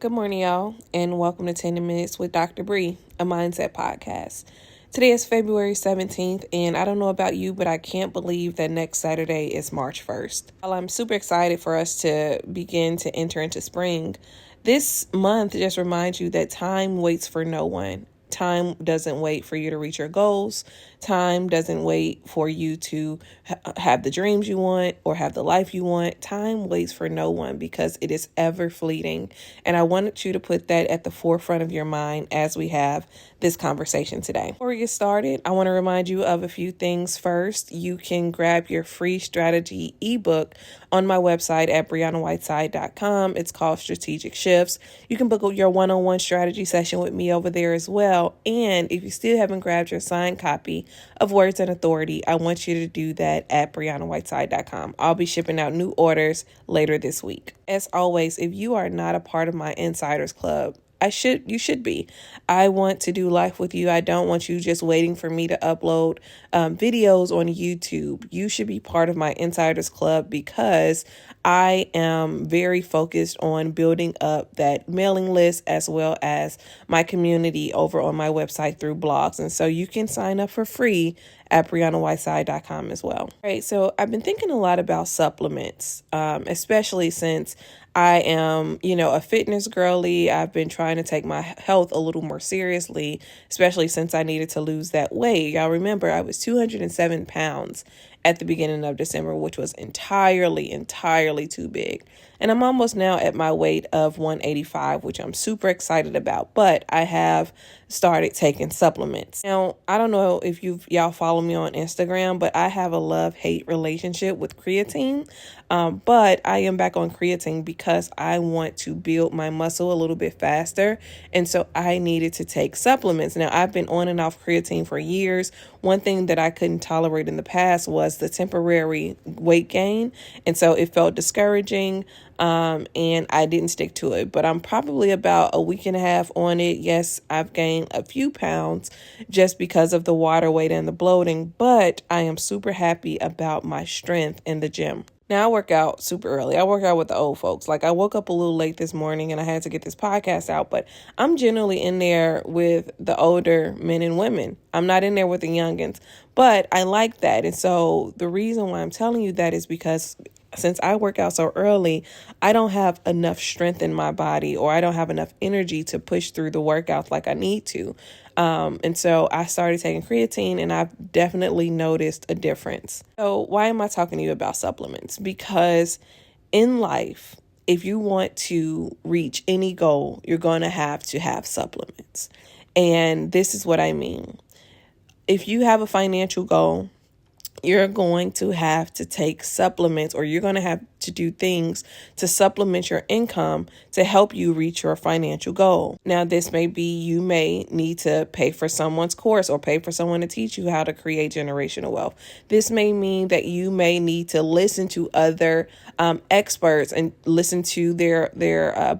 Good morning, y'all, and welcome to 10 Minutes with Dr. Bree, a mindset podcast. Today is February 17th, and I don't know about you, but I can't believe that next Saturday is March 1st. While I'm super excited for us to begin to enter into spring, this month just reminds you that time waits for no one. Time doesn't wait for you to reach your goals. Time doesn't wait for you to have the dreams you want or have the life you want. Time waits for no one because it is ever fleeting. And I wanted you to put that at the forefront of your mind as we have this conversation today. Before we get started, I want to remind you of a few things. First, you can grab your free strategy ebook on my website at briannawhiteside.com. It's called Strategic Shifts. You can book your one-on-one strategy session with me over there as well. And if you still haven't grabbed your signed copy of Words and Authority, I want you to do that at briannawhiteside.com. I'll be shipping out new orders later this week. As always, if you are not a part of my Insiders Club, you should be. I want to do life with you. I don't want you just waiting for me to upload videos on YouTube. You should be part of my Insiders Club because I am very focused on building up that mailing list as well as my community over on my website through blogs. And so you can sign up for free at briannawhiteside.com as well. All right, so I've been thinking a lot about supplements, especially since I am, a fitness girly. I've been trying to take my health a little more seriously, especially since I needed to lose that weight. Y'all remember I was 207 pounds at the beginning of December, which was entirely too big. And I'm almost now at my weight of 185, which I'm super excited about. But I have started taking supplements. Now, I don't know if y'all follow me on Instagram, but I have a love-hate relationship with creatine. But I am back on creatine because I want to build my muscle a little bit faster. And so I needed to take supplements. Now, I've been on and off creatine for years. One thing that I couldn't tolerate in the past was the temporary weight gain. And so it felt discouraging. And I didn't stick to it, but I'm probably about a week and a half on it. Yes, I've gained a few pounds just because of the water weight and the bloating, but I am super happy about my strength in the gym. Now, I work out super early. I work out with the old folks. Like, I woke up a little late this morning and I had to get this podcast out, but I'm generally in there with the older men and women. I'm not in there with the youngins, but I like that. And so the reason why I'm telling you that is because since I work out so early, I don't have enough strength in my body, or I don't have enough energy to push through the workouts like I need to. And so I started taking creatine, and I've definitely noticed a difference. So why am I talking to you about supplements? Because in life, if you want to reach any goal, you're going to have supplements. And this is what I mean. If you have a financial goal, you're going to have to take supplements, or you're going to have to do things to supplement your income to help you reach your financial goal. Now, this may be you may need to pay for someone's course or pay for someone to teach you how to create generational wealth. This may mean that you may need to listen to other experts and listen to their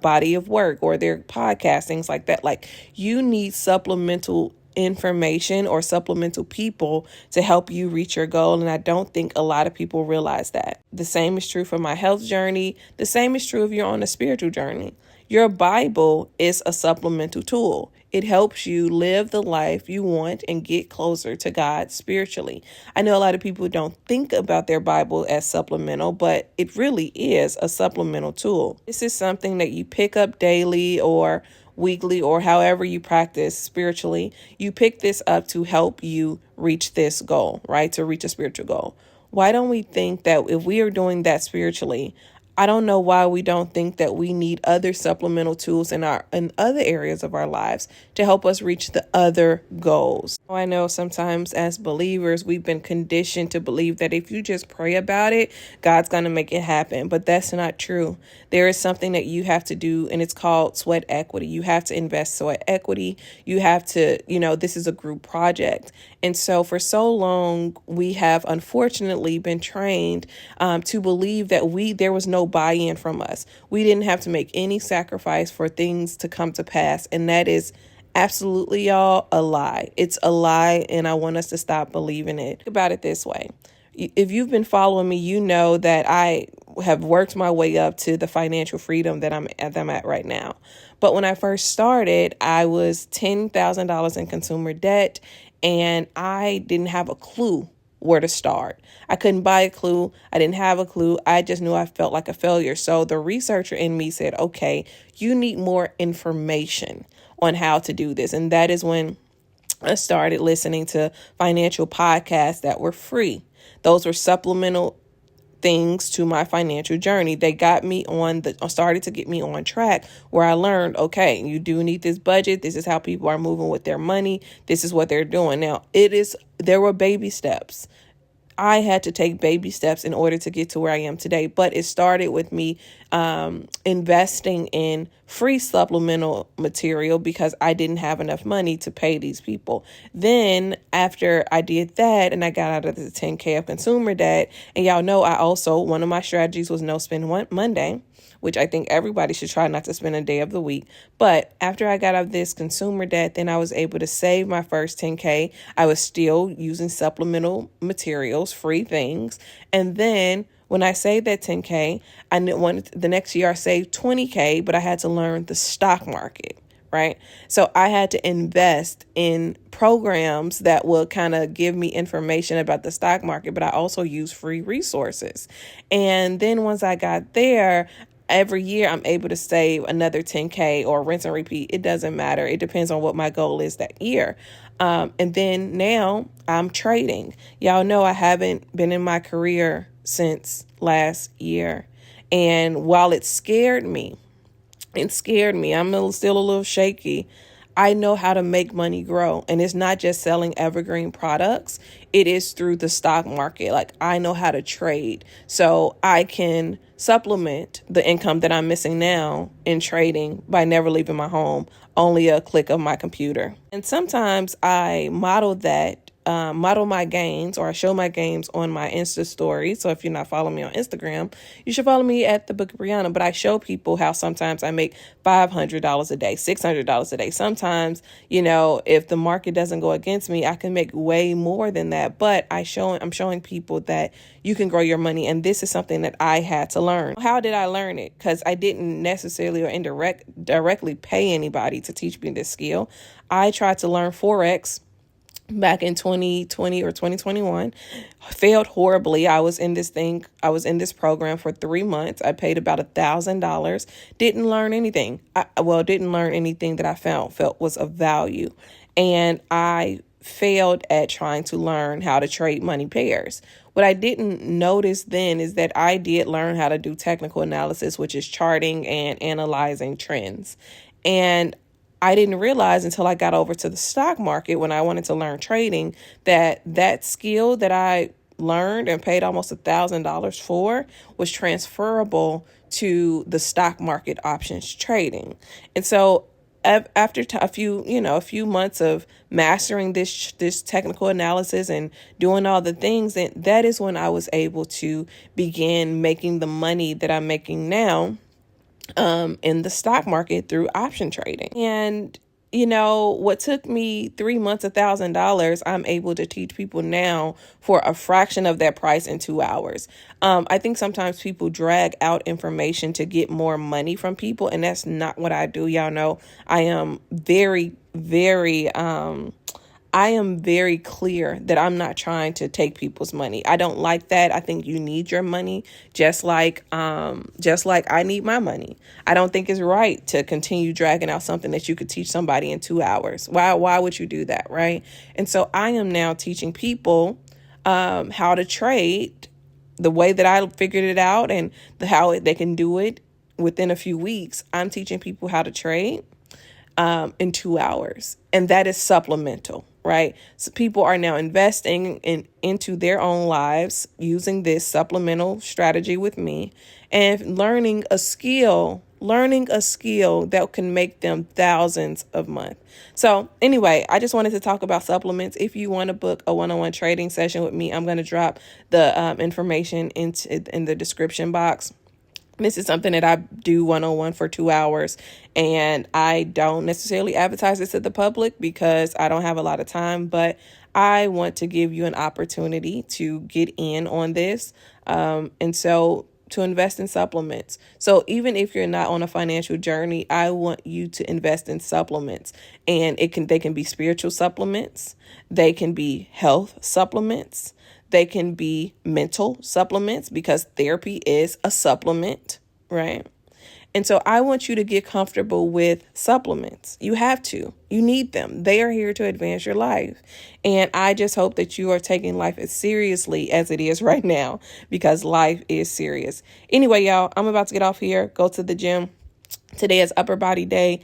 body of work or their podcast, things like that. Like, you need supplemental information or supplemental people to help you reach your goal. And I don't think a lot of people realize that. The same is true for my health journey. The same is true if you're on a spiritual journey. Your Bible is a supplemental tool. It helps you live the life you want and get closer to God spiritually. I know a lot of people don't think about their Bible as supplemental, but it really is a supplemental tool. This is something that you pick up daily or weekly, or however you practice spiritually. You pick this up to help you reach this goal, right? To reach a spiritual goal. Why don't we think that if we are doing that spiritually, I don't know why we don't think that we need other supplemental tools in other areas of our lives to help us reach the other goals. I know sometimes as believers, we've been conditioned to believe that if you just pray about it, God's going to make it happen. But that's not true. There is something that you have to do, and it's called sweat equity. You have to invest sweat equity. You have to, this is a group project. And so for so long, we have unfortunately been trained to believe that there was no buy-in from us. We didn't have to make any sacrifice for things to come to pass. And that is absolutely, y'all, a lie. It's a lie, and I want us to stop believing it. Think about it this way. If you've been following me, you know that I have worked my way up to the financial freedom that I'm at right now. But when I first started, I was $10,000 in consumer debt, and I didn't have a clue where to start. I couldn't buy a clue. I didn't have a clue. I just knew I felt like a failure. So the researcher in me said, okay, you need more information on how to do this. And that is when I started listening to financial podcasts that were free. Those were supplemental things to my financial journey. They started to get me on track, where I learned, okay, you do need this budget. This is how people are moving with their money. This is what they're doing. Now, there were baby steps. I had to take baby steps in order to get to where I am today. But it started with me investing in free supplemental material because I didn't have enough money to pay these people. Then after I did that and I got out of the 10K of consumer debt, and y'all know one of my strategies was no spend Monday, which I think everybody should try not to spend a day of the week. But after I got out of this consumer debt, then I was able to save my first 10K. I was still using supplemental materials, free things. And then when I saved that 10K, the next year I saved 20K, but I had to learn the stock market, right? So I had to invest in programs that will kind of give me information about the stock market, but I also use free resources. And then once I got there, every year I'm able to save another 10K or rinse and repeat. It doesn't matter. It depends on what my goal is that year. And then now I'm trading. Y'all know I haven't been in my career since last year. And while it scared me, I'm still a little shaky. I know how to make money grow. And it's not just selling evergreen products. It is through the stock market. Like, I know how to trade. So I can supplement the income that I'm missing now in trading by never leaving my home, only a click of my computer. And sometimes I model my gains, or I show my gains on my Insta story. So if you're not following me on Instagram, you should follow me at the Book of Brianna. But I show people how sometimes I make $500 a day, $600 a day. Sometimes, if the market doesn't go against me, I can make way more than that. But I'm showing people that you can grow your money. And this is something that I had to learn. How did I learn it? Because I didn't necessarily or directly pay anybody to teach me this skill. I tried to learn Forex back in 2020 or 2021, failed horribly. I was in this program for 3 months. I paid about $1,000. Didn't learn anything. Didn't learn anything that I felt was of value. And I failed at trying to learn how to trade money pairs. What I didn't notice then is that I did learn how to do technical analysis, which is charting and analyzing trends. And I didn't realize until I got over to the stock market when I wanted to learn trading that skill that I learned and paid almost $1,000 for was transferable to the stock market options trading. And so after a few months of mastering this technical analysis and doing all the things, and that is when I was able to begin making the money that I'm making now in the stock market through option trading. And what took me 3 months, $1,000, I'm able to teach people now for a fraction of that price in 2 hours. I think sometimes people drag out information to get more money from people, and that's not what I do. Y'all know I am very, very clear that I'm not trying to take people's money. I don't like that. I think you need your money just like I need my money. I don't think it's right to continue dragging out something that you could teach somebody in 2 hours. Why would you do that, right? And so I am now teaching people how to trade the way that I figured it out, and how they can do it within a few weeks. I'm teaching people how to trade in 2 hours, and that is supplemental. Right. So people are now investing into their own lives using this supplemental strategy with me and learning a skill that can make them thousands a month. So anyway, I just wanted to talk about supplements. If you want to book a one-on-one trading session with me, I'm going to drop the information in the description box. This is something that I do one-on-one for 2 hours, and I don't necessarily advertise this to the public because I don't have a lot of time, but I want to give you an opportunity to get in on this. And so to invest in supplements. So even if you're not on a financial journey, I want you to invest in supplements. And they can be spiritual supplements, they can be health supplements, they can be mental supplements, because therapy is a supplement, right? And so I want you to get comfortable with supplements. You have to. You need them. They are here to advance your life. And I just hope that you are taking life as seriously as it is right now, because life is serious. Anyway, y'all, I'm about to get off here, go to the gym. Today is upper body day.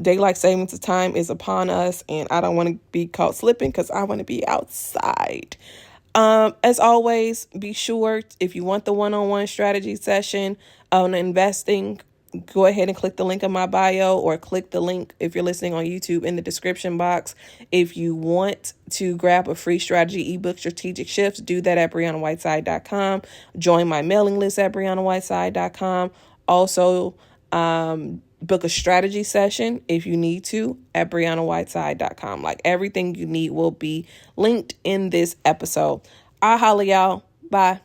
Daylight savings time is upon us, and I don't want to be caught slipping because I want to be outside. As always, be sure, if you want the one-on-one strategy session on investing, go ahead and click the link in my bio, or click the link if you're listening on YouTube in the description box. If you want to grab a free strategy ebook, Strategic Shifts, do that at BriannaWhiteside.com. Join my mailing list at BriannaWhiteside.com. Also, book a strategy session if you need to at BriannaWhiteside.com. Like, everything you need will be linked in this episode. I'll holla y'all. Bye.